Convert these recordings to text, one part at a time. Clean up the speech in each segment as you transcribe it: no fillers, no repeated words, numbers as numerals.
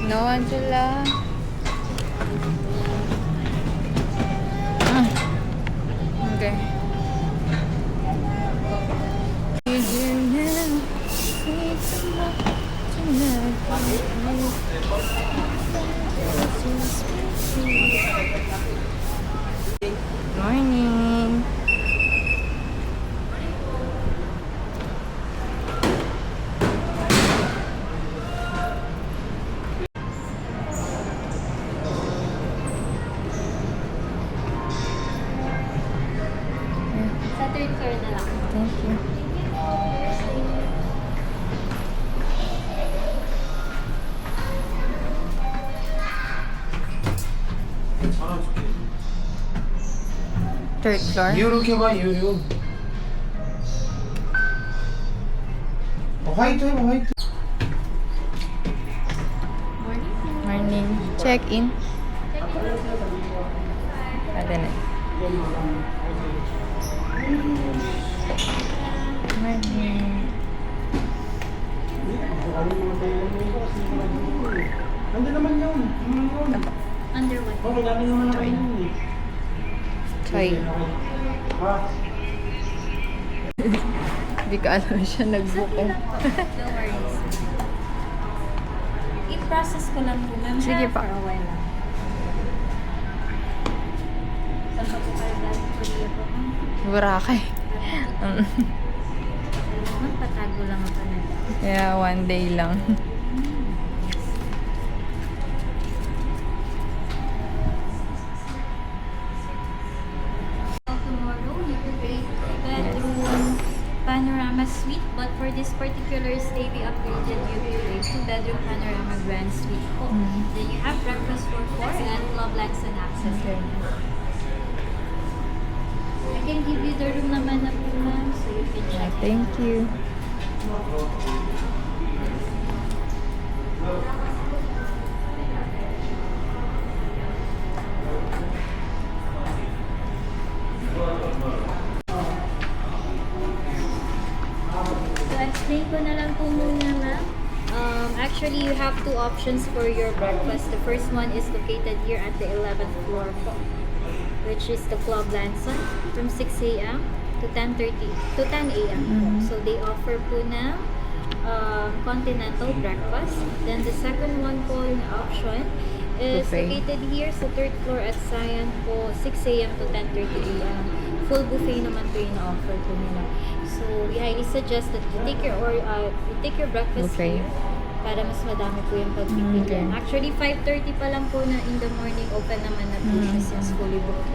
No, Angela. Okay. Morning. Sa third floor na lang. Thank you. Third floor? 유료 봐 유료. 화이트 해봐 화이트. Morning. Check in. Ada na. Morning. Ano naman yun? Under what? Oo, dami naman naman yun. Choy. Ha? Hindi ko alam siya nag-book eh. No worries. I-process ko lang po, ma'am. Sige ha, pa. For a while lang. Saan pa po kayo galing Korea po? Boracay. Ma'am, patago lang ako na. Yeah, one day lang. Tomorrow, you will be bedroom panorama suite, but for this particular stay, we upgraded you to a 2-bedroom panorama grand suite po. Then you have breakfast for 4 and club lights and access. Okay. I can give you the room naman na po, ma'am, so you can check. Thank you. So, explain ko na lang po muna, ma'am. Actually, you have two options for your breakfast. The first one is located here at the 11th floor po, which is the Club Lanson from 6 a.m. to 10:30 to 10 a.m. po. So, they offer po na continental breakfast. Then, the second one po yung option is Buffet. located here sa 3rd floor at Scion po, 6 a.m. to 10:30 a.m. Full buffet naman po yung offer po nila. So, we highly suggest that you take your breakfast Buffet. here para mas madami po yung pagpipilian. Okay. Actually, 5:30 pa lang po na in the morning open naman na po siya since fully booked.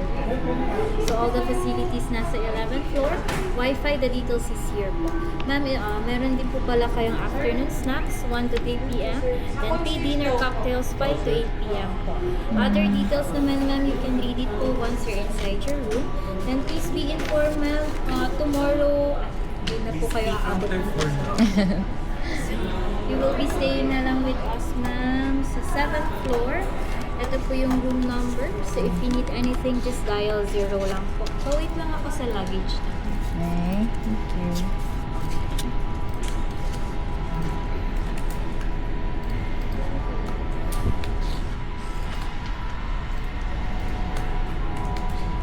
So, all the facilities nasa 11th floor. Wi-Fi, the details is here po. Ma'am, meron din po pala kayong afternoon snacks, 1 to 3 p.m. Then, pay dinner cocktails, 5 to 8 p.m. po. Other details naman, ma'am, you can read it po once you're inside your room. Then, please be informal. Tomorrow, hindi na po kayo aabot. You will be staying na lang with us, ma'am, sa 7th floor. Ito po yung room number. So, if you need anything, just dial 0 lang po. So, wait lang ako sa luggage na. Okay, thank you.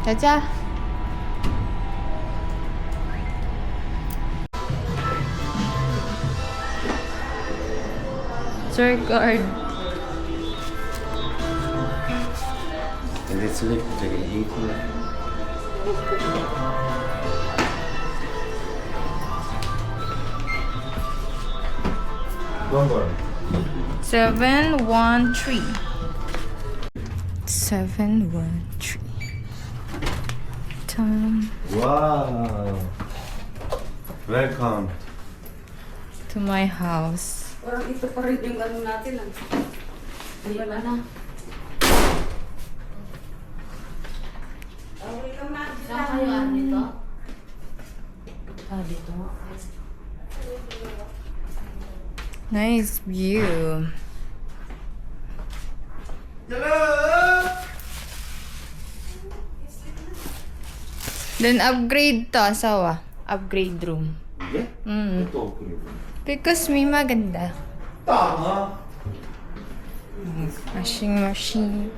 Chacha. Sir guard. 근데 슬리프 되게 이쁘네. 뭔 713. 713. Time 와우. 웰컴. to my house. Parang ito pa rin yung ano natin. Di ba na? Saan kayo dito? Dito. Nice view. Then upgrade to, asawa. Upgrade room. 이게? Mm. 또 그리고. Because may maganda. 딱. Washing machine.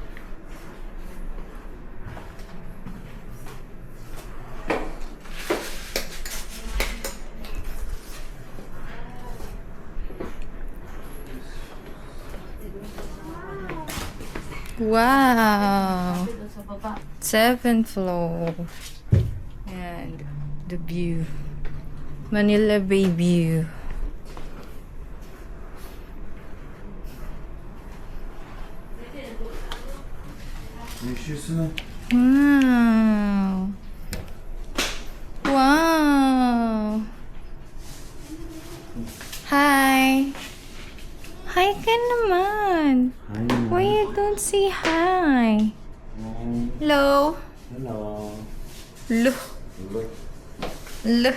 Wow! Sa baba. 7th floor. And the view. Manila Bay view. Wow! Wow! Hi! Hi ka naman! Why you don't say hi? Hello? Hello. Lo. Lo.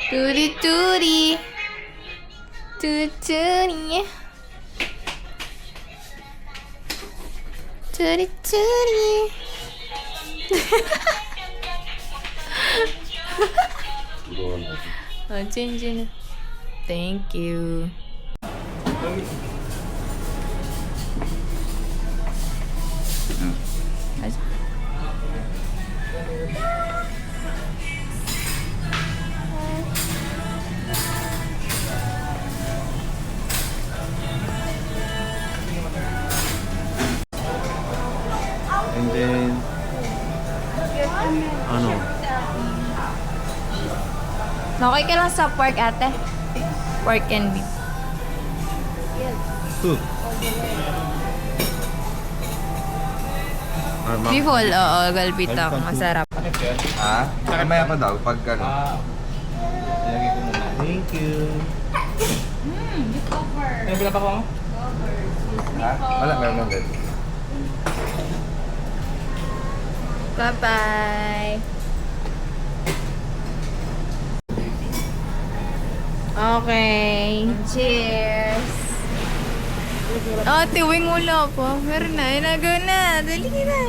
Turi turi. Turi turi. Turi turi. Oh, change. Thank you. And then, ano? Okay ka lang sa pork, ate? Pork and beef. Soup. Beef whole, oo, galbitang. Masarap. Ah? Mamaya pa daw, pag ano. Thank you. Ha? Wala, meron lang din. Bye-bye. Okay. Cheers. Oh, tiwing wala pa. Meron na. Inago na. Dali na.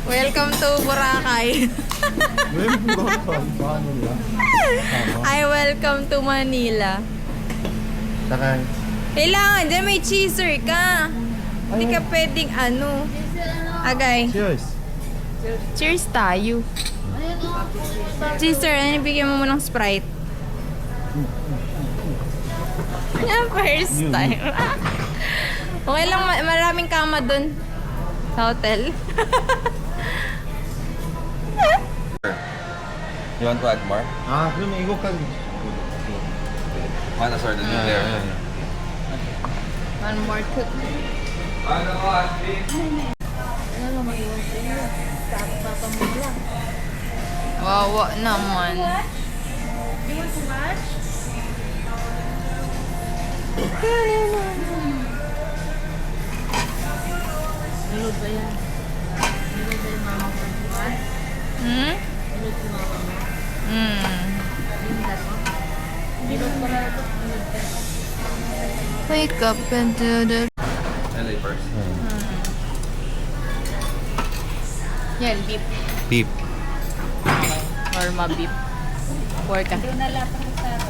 Welcome to Boracay. I welcome to Manila. Saka, Kailangan dyan may cheeser ka. Hindi ka pwedeng ano. Agay. cheers. Cheers tayo. Cheeser, ano bigyan mo ng Sprite? Yan, first time. Okay lang, maraming kama dun. Sa hotel. You want to add more? 그럼 이거까지. One assorted in there. One more cook. Ano ko, Ashley? Wawa naman. Nilod ba yan? Nilod ba yung mama ko? Hmm? Nilod yung mama mo? Hmm. Nilod mo? Nilod pa rin ito. Nilod ka. Wake up and do the... LA first. Yan, beef. Beef. Normal beef. Pork ka. Doon na lahat ng sarap.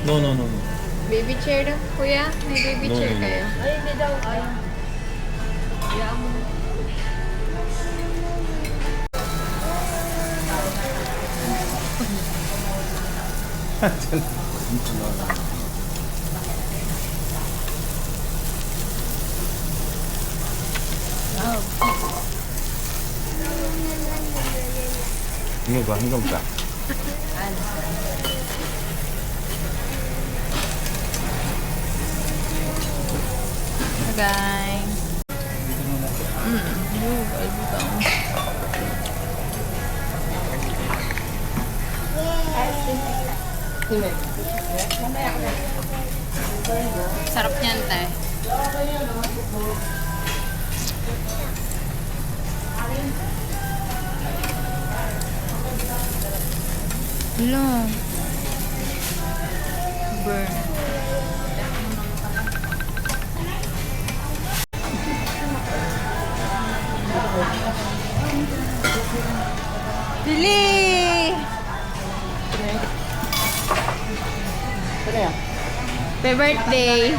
No. Baby chair daw, kuya. May baby No, chair no, no. kayo. Ay, hindi daw. Ay. Kaya mo. 이거 봐, 이거 봐. Guys. Sarap niyan, te. Hello. Burn. Dili! Happy birthday!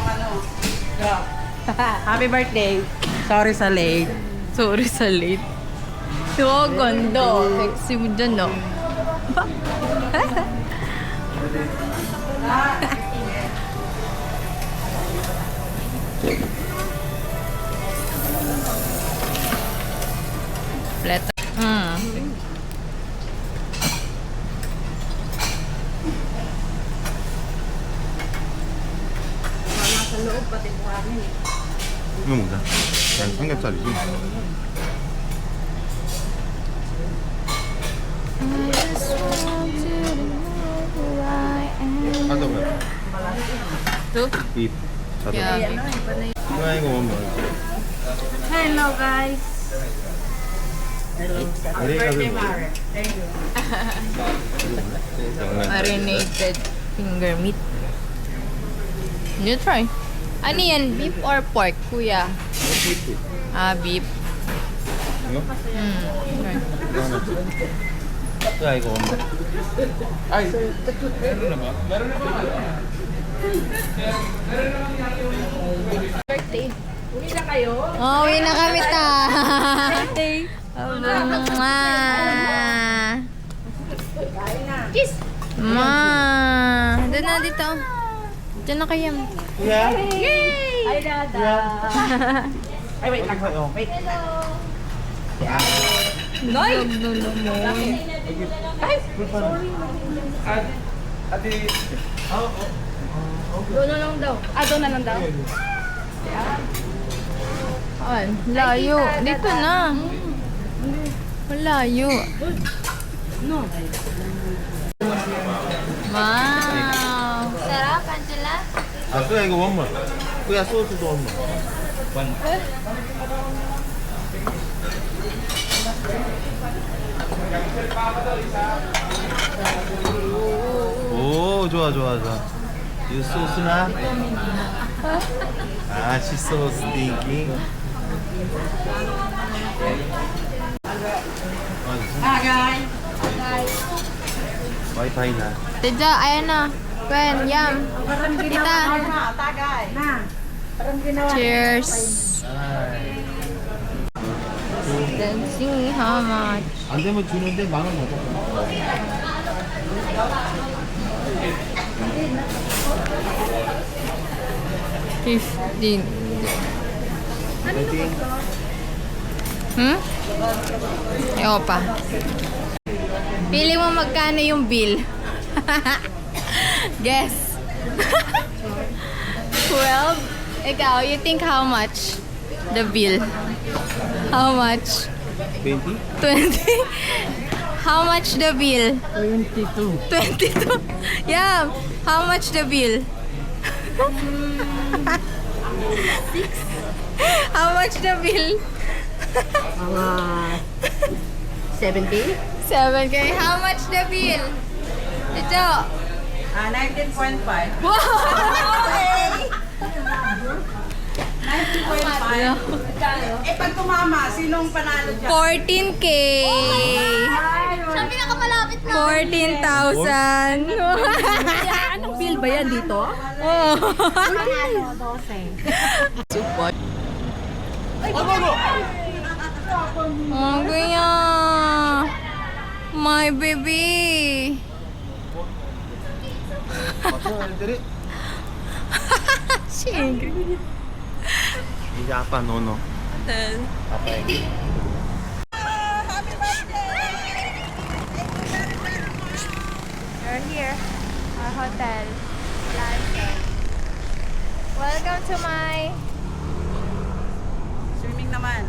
Happy birthday. Sorry sa late. Sorry sa late. So, ganda. Sexy mo dyan, no? Flat. Nasa loob pati buhangin. 이거 먹자. 그냥 삼겹살이지. 하다 보면 Ito? beef. 자도. Yeah. 뭐야 이거 뭐? Hello guys. 우리가 Marinated finger meat. You try. Ano yan? Beef or pork, kuya? Ah, beef. 이거? Okay. 이거 하나 줘. 야 이거 엄마. 아이. Oh, uwi na kami ta. Kiss. Ma. Doon na dito. Diyan na kayo. 야. Ay, dada. Ay, wait lang. Wait. Noy! Doon na lang daw. Ah, doon na lang daw. Ay, layo. Dito na. Malayo. No. Wow. Sarap, Angela. 아 또야 이거 원물. 또야 소스도 원물. 오 좋아 좋아 좋아. 이 소스나? 아 치소스 띵킹. Ah, guys. 와이파이 나. Tedja, ayan na. Gwen, yum. Tita. Tagay. Na. Parang ginawa. Cheers. Dancing, how much? 안 되면 주는데 10,000원 먹어. $15. 파이팅. Ewan pa. Pili mo magkano yung bill. Guess. 12? Ikaw, you think how much? The bill. How much? 20? 20? How much the bill? 22. 22? Yeah. How much the bill? 6. How much the bill? Mga 70? 7K. How much the bill? Ito. 19.5. Wow! Eh, pag tumama, sinong panalo dyan? 14K. Siya pinakamalapit na. 14,000. Anong bill ba yan dito? Oh. Panalo, 12. Support. Oh, kuya. My baby. 애들이 She angry. 이제 아빠 노노. 아빠 얘기. We're here. Our hotel. Welcome to my Swimming naman.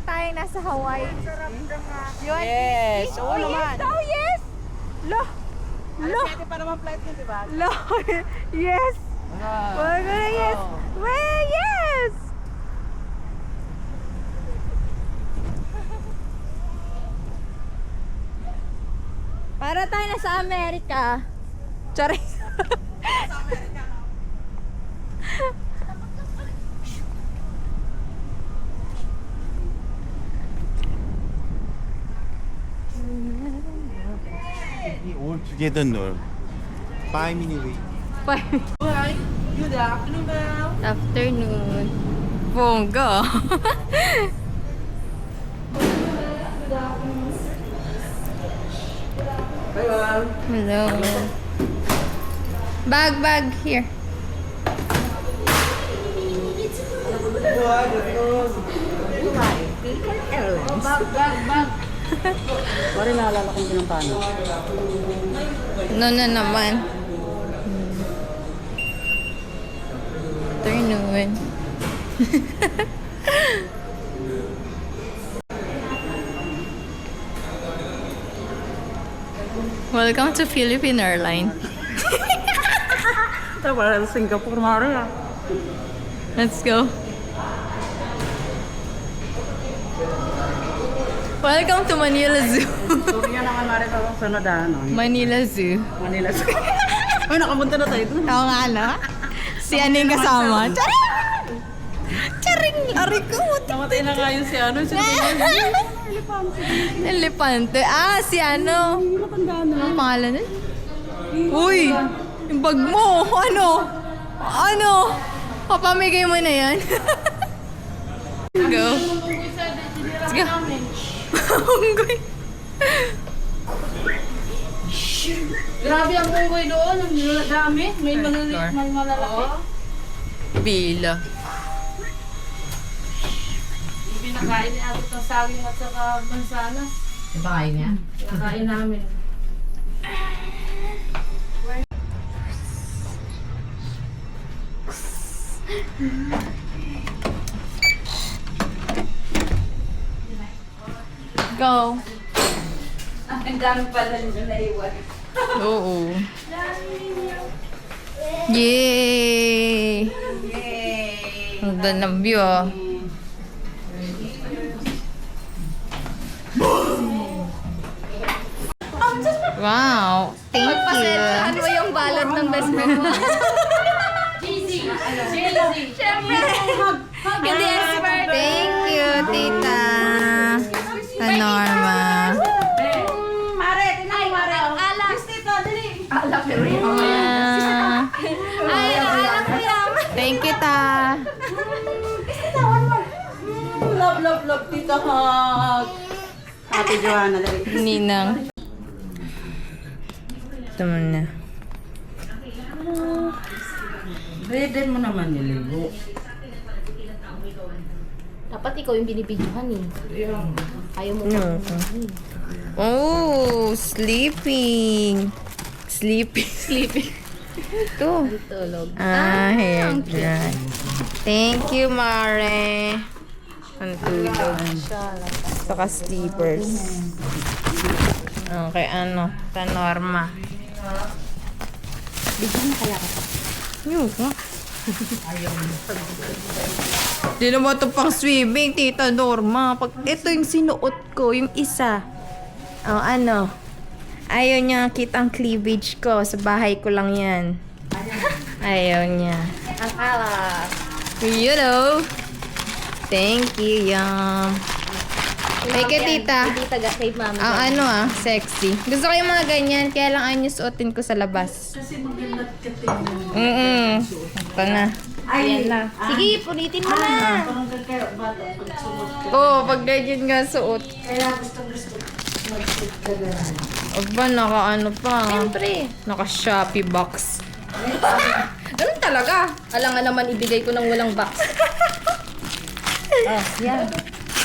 lang tayong nasa Hawaii. Yun. Yes. Oo Oh, naman. yes. Oh, yes. Lo. Lo. Pwede pa naman flight nyo, di ba? Lo. Yes. Oh, yes. Well, yes. Para tayo na sa Amerika. Charing. All together no. 5 minutes wait. Hi. Good afternoon, ma'am. Afternoon. Bongga. Hi, ma'am. Hello. Bag here. Pare, naalala kong pinampano. No na naman. Afternoon. Welcome to Philippine Airlines. Ito, parang Singapore, mare ah. Let's go. Welcome to Manila Zoo. Sorry yan naman, mare, sa sunod ah, no? Manila Zoo. Manila. Ay, nakapunta na tayo doon. Oo nga, no? Si ano yung kasama? Charing! Charing! Ari ko! Namatay na nga yun si ano, si Elepante. Ah, si ano? Matandaan na. Ang pangalan nun? Uy! Yung bag mo! Ano? Ano? Papamigay mo na yan? Go. Let's go. Unggoy. Grabe ang unggoy doon. Ang dami. May maliliit, may malalaki. Bila. Pinakain niya abot ng saging at saka mansanas. Napakain niya? Pinakain namin. Go. Ang dami pala nyo naiwan. Oo. Yay! Ang ganda ng view, ah. Wow! Thank you. Pagpasensyahan mo yung balot ng best friend mo. Siyempre. Hindi expert. Thank you, tita. Sa Norma. Mare, tinay, mare. Alak. Dito, dali. Ah, Ay, alak ko yan. thank you, ta. Love, love, love, tita hug. Ate Joanna, dali. Ninang. Ito muna. Ready mo naman niligo. Dapat ikaw yung binibidyohan eh. Ayaw mo No. Oh, sleeping. Sleeping. Ito. tulog. Ah, hair dry. Thank you, Mare. Ang tulog. Saka sleepers. Okay, ano? Ta Norma. Bigyan mo kaya ka. Yun ka. Di na mo ito pang swimming, Tita Norma. Pag ito yung sinuot ko, yung isa. Oh, ano? Ayaw niya kitang cleavage ko. Sa bahay ko lang yan. Ayaw niya. Ang alak. You know. Thank you, Yum. Thank you, Tita. Hindi taga-save mami. Ang ano sexy. Gusto ko yung mga ganyan, kaya lang ayaw niyo suotin ko sa labas. Kasi maganda ka tingnan. Ito na. Ayan na. Sige, punitin mo na. Parang kaya bata pag sumot ka. Oo, pag ganyan nga suot. Kaya gusto mag-sit ka na. O ba, naka ano pa? Siyempre. Naka Shopee box. Ganun talaga. Alangan naman ibigay ko ng walang box. Oh, yan.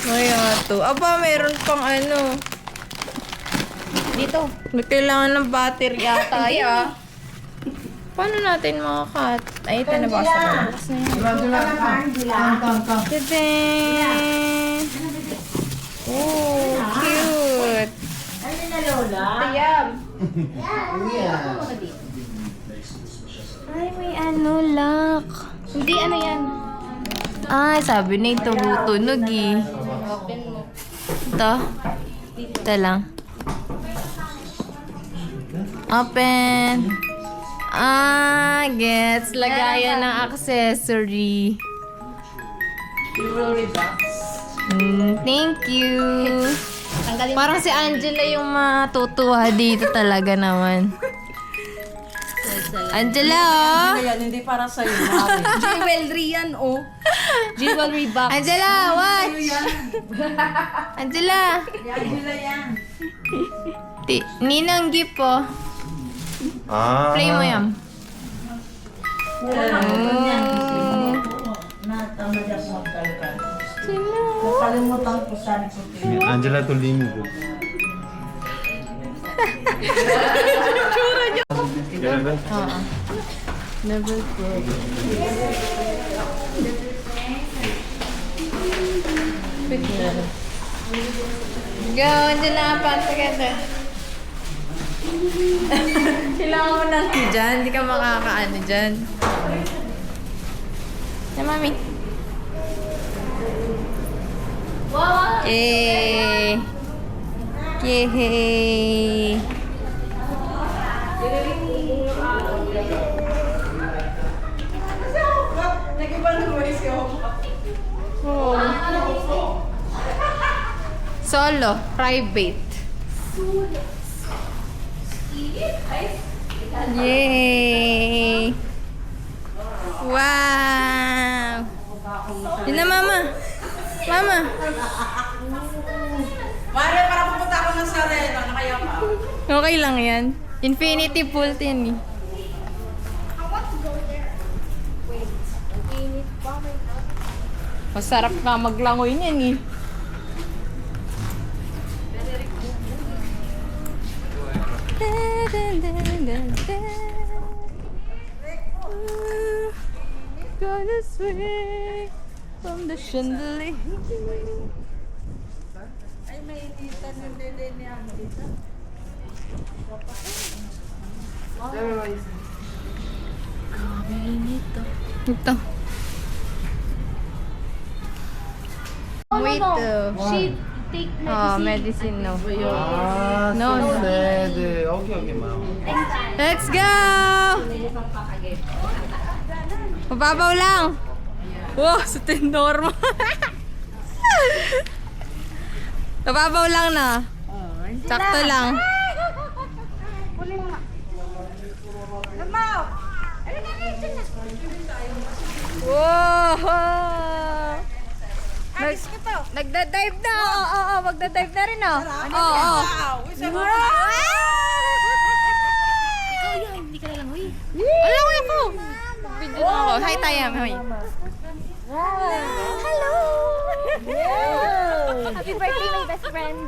Ay, to. Aba, meron pang ano. Dito. May kailangan ng battery yata. Ay, paano natin makakat? Ay, ito na basta na. Tadaan! Ay, may ano, lock. Hindi, ano yan? Ay, sabi na ito tunog eh. Open mo. Ito. Ito lang. Open. Ah, gets. Lagayan ng accessory. Thank you. Tanggalin Parang si Angela yung matutuwa dito talaga naman. Angela, oh! Yan, hindi para sa'yo. Mami. jewelry yan, oh. Jewelry box. Angela, watch! Angela! Angela yan. Ninang gift, oh. 아. Play mo yan. Nakalimutan ko sabi ko. 안젤라 돌리고. Oo. Never go. Go, Angela, pan together. Kailangan mo ng key dyan. Hindi ka makakaano dyan. Na, mami. Eh. Yay. Solo, private. Yay! Wow! Yun na, mama. Mama. Mare, para pupunta ako ng Sareno. Nakaya pa. Okay lang yan. Infinity pool din eh. Masarap nga maglangoy niyan eh. Gonna swing from the chandelier. Ay, may initan yung dede niya dito. Ito. Wait. She take Oh, medicine. medicine no. 아, No, no. 네. 오케이, 마음. Let's go! Mababaw lang. Wow, sa normal. Mababaw lang na. Sakto lang. Wow! Nagda-dive na. Oo, magda-dive na rin oh. Oo. Ikaw yan, hindi ka nalangoy. Alam ko ako. Video na ako. Hi, Tayam. Hi. Hello! Happy birthday, my best friend.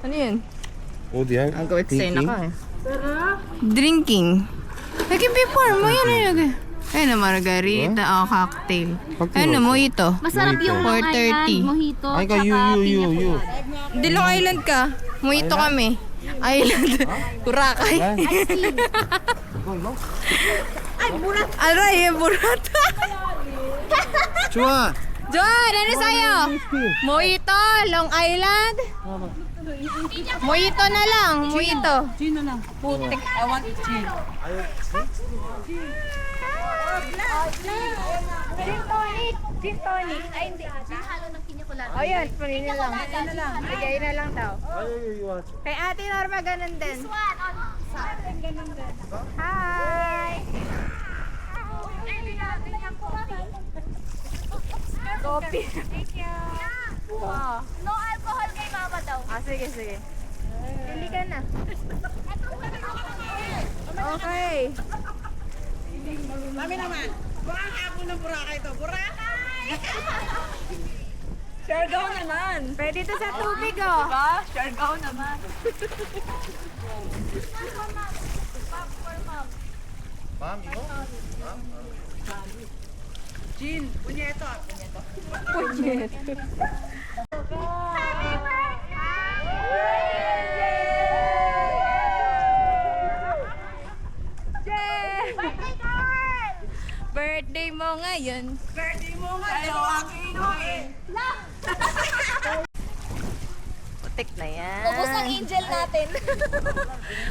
Ano yun? 어디야? Ang go-explain ako eh. Drinking. Lagi before mo yan eh. Lagi. Ayun na, margarita. Oh, cocktail. Ayun na, mojito. Masarap yung Long 4:30. Island, mojito, 아니, 그러니까 tsaka piña you. colada. Dilong Island ka. Mojito kami. Island. Boracay. Aray, burat. 좋아. John, ano sa'yo? Mojito, Long Island. Mojito na lang, mojito. Gino lang. Putik. I want gin. Gin tonic. Ay, hindi. Gin halo ng piña colada. O yun, puli na lang. Bigay na lang daw. Kay Ate Norma, ganun din. Hi! Coffee. Thank you. Oh. No alcohol kay mama daw. Ah, sige. Pili ka na. Okay. Mami naman. Boracay ako ng Boracay to. Boracay! Siargao naman. Pwede to sa tubig, oh. Diba? Siargao naman. 마음 이거? Gin. Punyeto. Punyet. Happy birthday! mo ngayon. Birthday mo ngayon, aking inumin. Putik na yan. Ubus ang angel natin.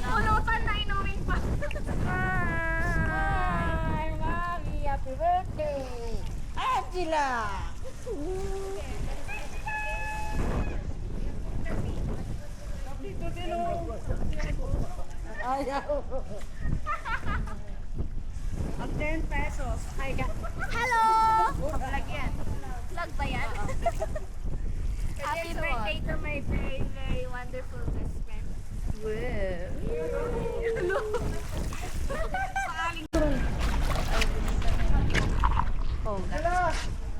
Pulutan na inumin pa. Hi, Mommy. Happy birthday. Angela. At 10 pesos. Ay, Hello! Vlog yan. Vlog ba yan? Happy birthday to my very, very wonderful best friend.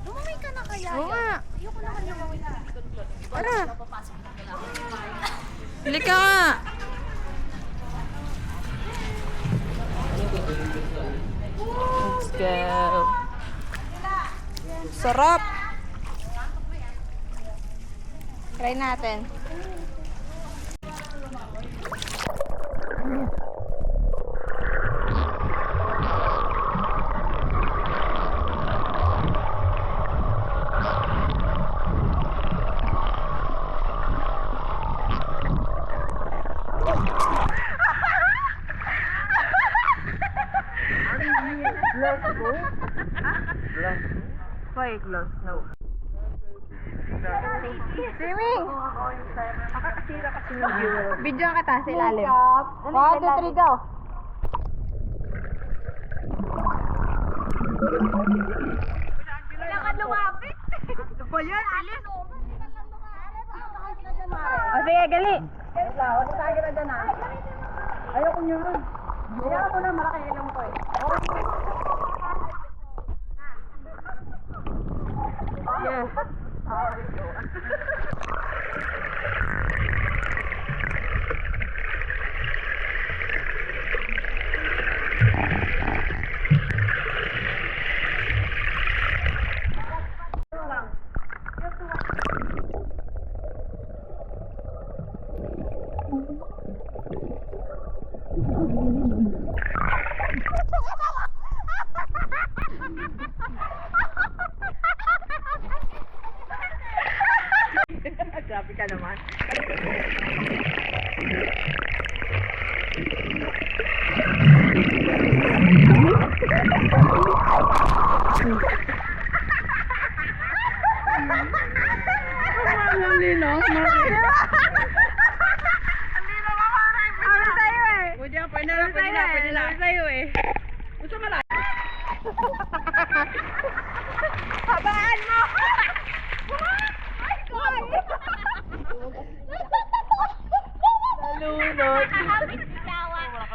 Lumamay ka na kaya. Oo nga. Ayoko naman lumamay na. Tara. Halika nga. Let's go. Sarap. Try natin. Why close? No. Swimming! nakakasira kasi yung viewer. Video ka ta sa ilalim. 1, 2, 3, go! Wala ka lumapit. Ano ba yan? Alis! O sige, gali! Huwag tayo na dyan ah. Ayoko nyo nun. Kaya mo na, malaki ilang ko eh. Yeah. Grabe ka naman. Ang linong. Ano sa'yo eh? Pwede na. Sa'yo eh? Gusto mo lang? Habaan mo! Nalunod.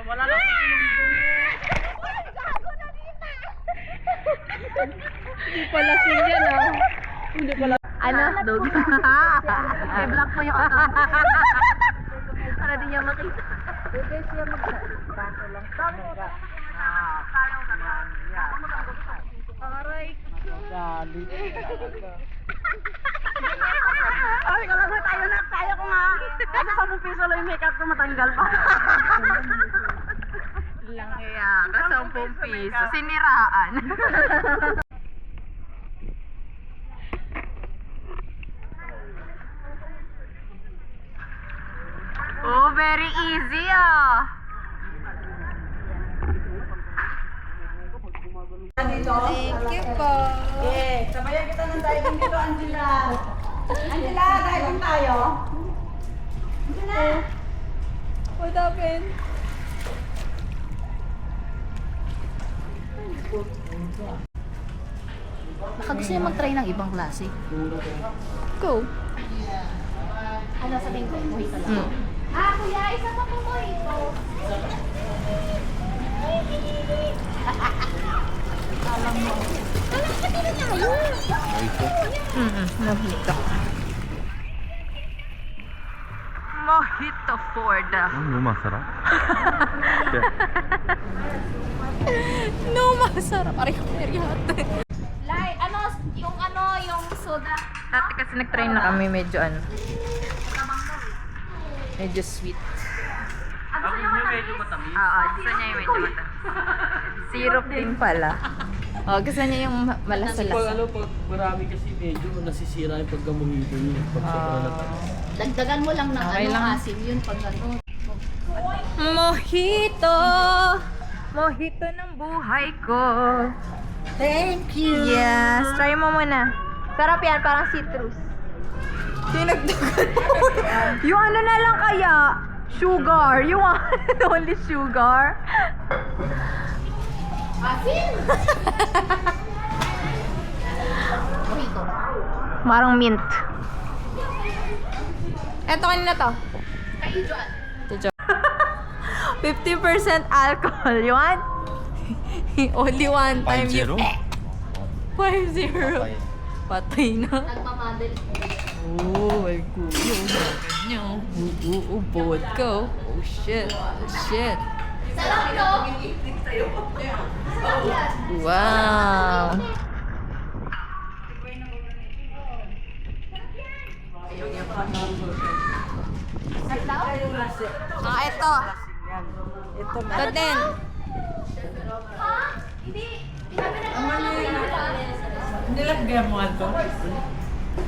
Wala na. Hindi pala yan ah. Hindi pala. Ano? Dog. I-block mo yung account. Para di niya makita. Pwede siya mag-baso lang. Aray ko. Ay, ko lang tayo na. Tayo ko nga. Kasi 10 piso lang yung makeup ko matanggal pa. Lang iya. Ka 10 piso. Siniraan. Oh, very easy ah. Dito. Thank you po. Okay, sabayan kita ng diving dito, Angela. Angela, diving tayo. Angela. What happened? Baka gusto niya mag-try ng ibang klase. Go. Ano sabihin ko? Mojito lang. Ah, kuya, isa pa po mojito. Alam mo. Alam ka din na tayo. Mojito. Mojito for the... 너무 맛있어라. No, masarap. Aray ko, hot. Lai, yung soda. Dati kasi nag-try na kami medyo medyo sweet. Ako yung medyo matamis. Oo, gusto niya yung medyo matamis. Syrup din pala. Oh, gusto niya yung Kasi pag malasa-lasa. ano, pag marami kasi medyo nasisira yung pagkamumito niyo. Pag sobra na tayo. Dagdagan mo lang ng Okay lang. asim yun pag ano. Mojito! Mojito ng buhay ko. Thank you. Yes, try mo muna. Sarap yan, parang citrus. Dinagdagan mo. Yung ano na lang kaya, sugar. You want only sugar? Asim! Mojito. Marang mint. Eto, kanina to. Kayo, Joan. 50% alcohol. You want? Only one time. 5-0? 5-0. Patay na. Nagmamadali. Oh, my kuya. Ganyan. Uubod ko. Oh, shit. Oh, shit. Sarap, no? Wow. Ah, ito. Ito din. Nilagyan mo ito?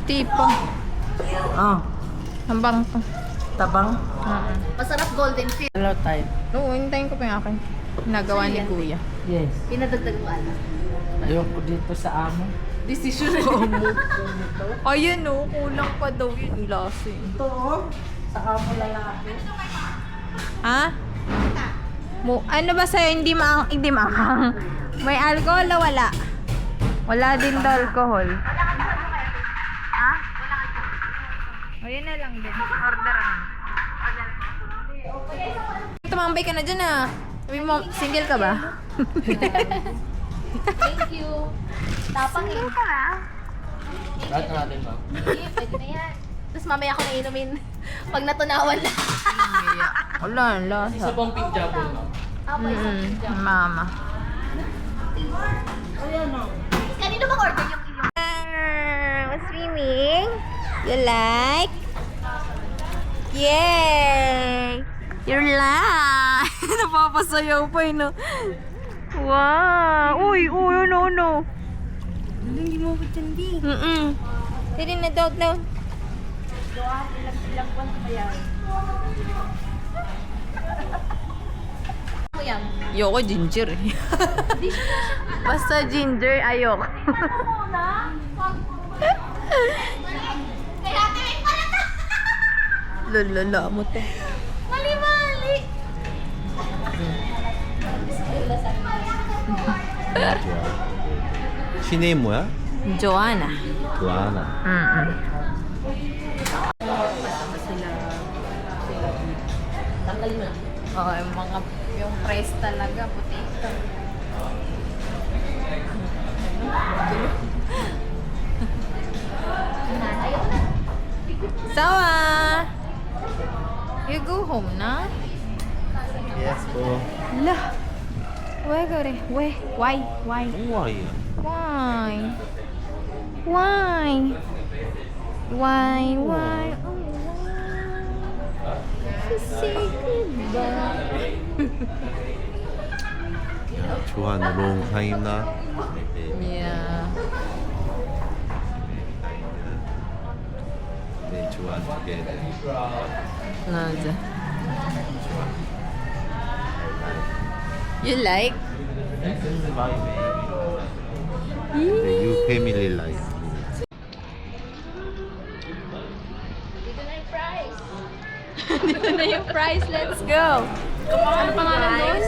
Tipo. Ah, Hambang to. tabang. Masarap golden fish. Hello, tayo. Oo, hintayin ko pa yung akin. Nagawa ni kuya. Yes. Pinadagdag mo, ano? Ayoko dito sa amo. Decision mo. Ayun o, kulang pa daw yun. Lasa eh. Ito, sa amo lalaki. Ha? Ano ba sa'yo? Hindi maanghang. May alcohol o wala? Wala din daw alcohol. Ha? O, yun na lang din. Orderan. Tumambay ka na dyan ah. Sabi mo, single ka ba? Thank you. Tapang eh. ka ba? Lahat na natin, ma'am. Sige, pwede na yan. Tapos mamaya ako na inumin pag natunawan na. Wala, lasa. Isa pang pink jabon, ma'am. Apo, isang pizza. Mama. Kanino bang order yung inyong? Swimming? You like? Yay! You're like! Napapasayaw pa no? Wow! Uy! Uy! No! Hindi mo ba dyan, di? Hindi na daw. Ilang buwan pa yan? Ano yan? Ayoko ginger eh. Basta ginger, ayoko. Kaya tiwing pala to! Lala mo te. Mali-mali! She name 뭐야? Joanna. 조아나. Tanggalin mo lang. Oo, yung price talaga, potato. Ayoko na. Sawa! You go home na? Yes po. La! Why go re? Why? Why? Why? Why? Oh, why? Say goodbye. 조한 long time na. Yeah. 네, 조한 together. Nada. You like? 네, you family life. Dito na yung price. Dito na yung price. Let's go. Ano pangalan doon?